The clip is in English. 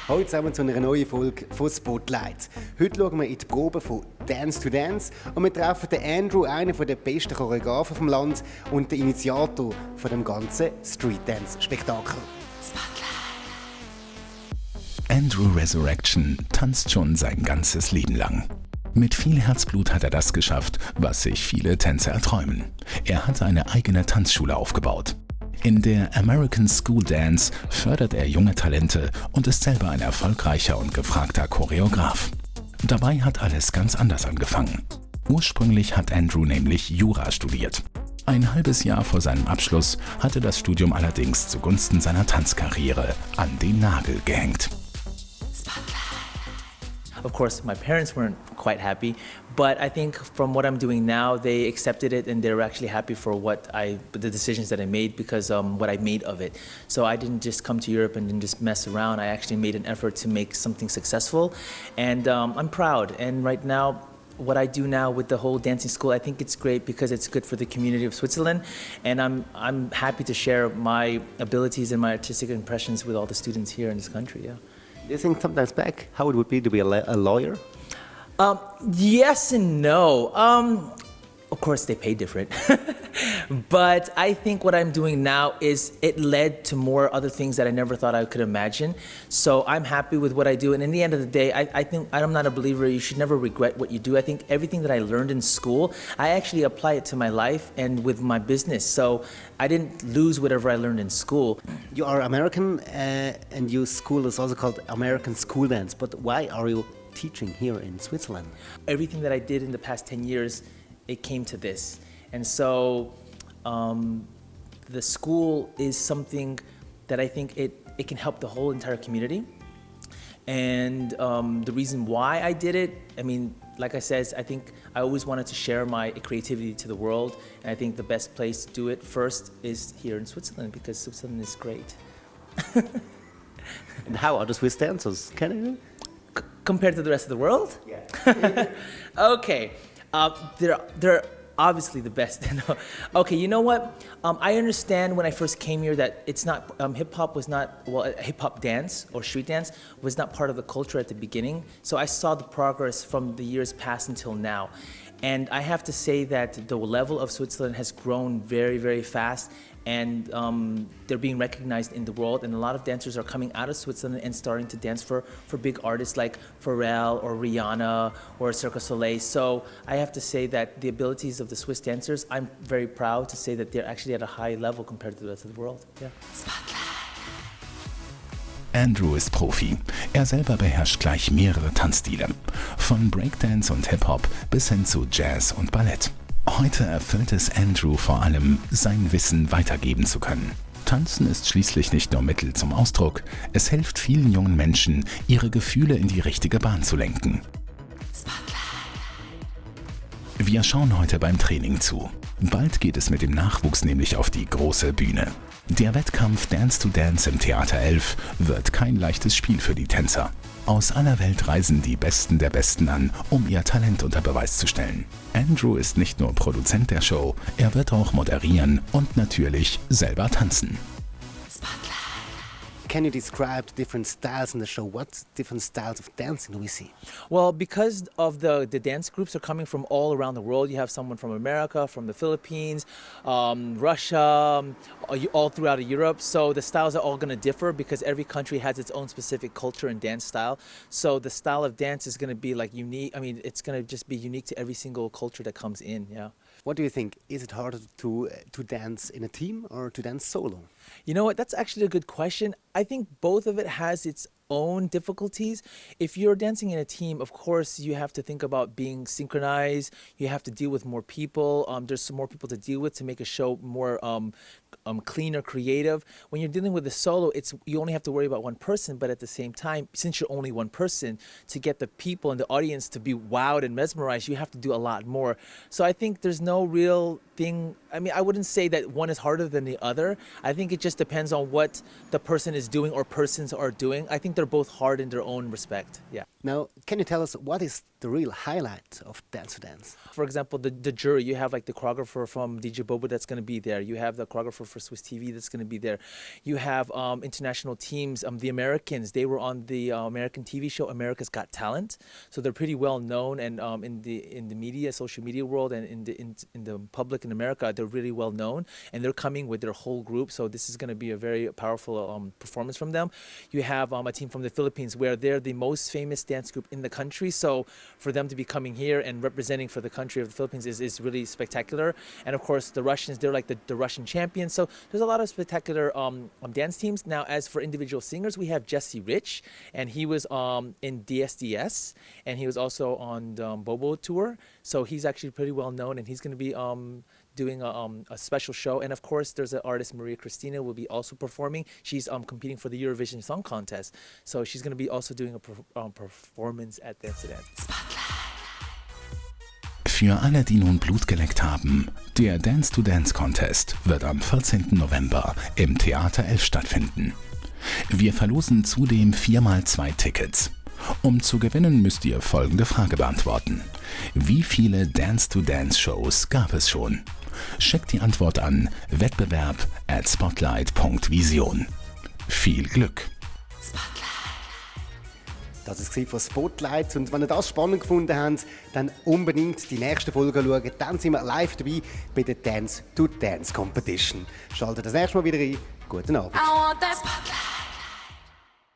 Hallo zusammen zu einer neuen Folge von Spotlight. Heute schauen wir in die Probe von Dance2Dance und wir treffen den Andrew, einen der besten Choreografen vom Land und den Initiator von dem ganzen Streetdance-Spektakel. Andrew Resurreccion tanzt schon sein ganzes Leben lang. Mit viel Herzblut hat er das geschafft, was sich viele Tänzer erträumen. Er hat eine eigene Tanzschule aufgebaut. In der American School Dance fördert er junge Talente und ist selber ein erfolgreicher und gefragter Choreograf. Dabei hat alles ganz anders angefangen. Ursprünglich hat Andrew nämlich Jura studiert. Ein halbes Jahr vor seinem Abschluss hatte das Studium allerdings zugunsten seiner Tanzkarriere an den Nagel gehängt. Of course, my parents weren't quite happy, but I think from what I'm doing now, they accepted it and they're actually happy for the decisions that I made because what I made of it. So I didn't just come to Europe and then just mess around. I actually made an effort to make something successful, and I'm proud. And right now, what I do now with the whole dancing school, I think it's great because it's good for the community of Switzerland, and I'm happy to share my abilities and my artistic impressions with all the students here in this country. Yeah. Do you think sometimes back how it would be to be a lawyer? Yes and no. Of course, they pay different. But I think what I'm doing now is it led to more other things that I never thought I could imagine. So I'm happy with what I do. And in the end of the day, I think I'm not a believer you should never regret what you do. I think everything that I learned in school, I actually apply it to my life and with my business. So I didn't lose whatever I learned in school. You are American and your school is also called American School Dance. But why are you teaching here in Switzerland? Everything that I did in the past 10 years, it came to this. And so the school is something that I think it can help the whole entire community. And the reason why I did it, I mean, like I said, I think I always wanted to share my creativity to the world. And I think the best place to do it first is here in Switzerland because Switzerland is great. And how are the Swiss dancers? Can you? Compared to the rest of the world? Yeah. Okay. They're obviously the best. Okay, you know what? I understand when I first came here that it's not hip-hop was not, well, hip-hop dance or street dance was not part of the culture at the beginning. So I saw the progress from the years past until now. And I have to say that the level of Switzerland has grown very, very fast, and they're being recognized in the world, and a lot of dancers are coming out of Switzerland and starting to dance for big artists like Pharrell or Rihanna or Cirque du Soleil. So I have to say that the abilities of the Swiss dancers, I'm very proud to say that they're actually at a high level compared to the rest of the world. Yeah. Andrew ist Profi. Er selber beherrscht gleich mehrere Tanzstile. Von Breakdance und Hip-Hop bis hin zu Jazz und Ballett. Heute erfüllt es Andrew vor allem, sein Wissen weitergeben zu können. Tanzen ist schließlich nicht nur Mittel zum Ausdruck, es hilft vielen jungen Menschen, ihre Gefühle in die richtige Bahn zu lenken. Wir schauen heute beim Training zu. Bald geht es mit dem Nachwuchs nämlich auf die große Bühne. Der Wettkampf Dance2Dance im Theater 11 wird kein leichtes Spiel für die Tänzer. Aus aller Welt reisen die Besten der Besten an, um ihr Talent unter Beweis zu stellen. Andrew ist nicht nur Produzent der Show, er wird auch moderieren und natürlich selber tanzen. Can you describe the different styles in the show? What different styles of dancing do we see? Well, because of the dance groups are coming from all around the world. You have someone from America, from the Philippines, Russia, all throughout Europe. So the styles are all going to differ because every country has its own specific culture and dance style. So the style of dance is going to be like unique. I mean, it's going to just be unique to every single culture that comes in. Yeah. What do you think? Is it harder to dance in a team or to dance solo? You know what? That's actually a good question. I think both of it has its own difficulties. If you're dancing in a team, of course, you have to think about being synchronized. You have to deal with more people. There's some more people to deal with to make a show more clean or creative. When you're dealing with a solo, you only have to worry about one person, but at the same time, since you're only one person, to get the people and the audience to be wowed and mesmerized, you have to do a lot more. So I think there's no real thing. I mean, I wouldn't say that one is harder than the other. I think it just depends on what the person is doing or persons are doing. I think they're both hard in their own respect. Yeah. Now, can you tell us what is the real highlight of Dance2Dance? For example, the jury, you have like the choreographer from Diese Woche that's going to be there. You have the choreographer for Swiss TV that's going to be there. You have international teams. The Americans, they were on the American TV show America's Got Talent, so they're pretty well known. And in the media, social media world, and in the public in America, they're really well known. And they're coming with their whole group. So this is going to be a very powerful performance from them. You have a team from the Philippines where they're the most famous dance group in the country. So for them to be coming here and representing for the country of the Philippines is really spectacular. And of course, the Russians, they're like the Russian champions. So there's a lot of spectacular dance teams. Now, as for individual singers, we have Jesse Rich, and he was in DSDS, and he was also on the Bobo tour. So he's actually pretty well known, and he's going to be doing a special show. And of course, there's an artist, Maria Cristina, will be also performing. She's competing for the Eurovision Song Contest. So she's going to be also doing a performance at Dance2Dance. Für alle, die nun Blut geleckt haben, der Dance-to-Dance Contest wird am 14. November im Theater 11 stattfinden. Wir verlosen zudem 4x2 Tickets. Um zu gewinnen, müsst ihr folgende Frage beantworten. Wie viele Dance-to-Dance-Shows gab es schon? Schickt die Antwort an wettbewerb@spotlight.vision. Viel Glück! Das war von Spotlight. Und wenn ihr das spannend gefunden habt, dann unbedingt die nächste Folge schauen. Dann sind wir live dabei bei der Dance-to-Dance Competition. Schaltet das nächste Mal wieder ein. Guten Abend.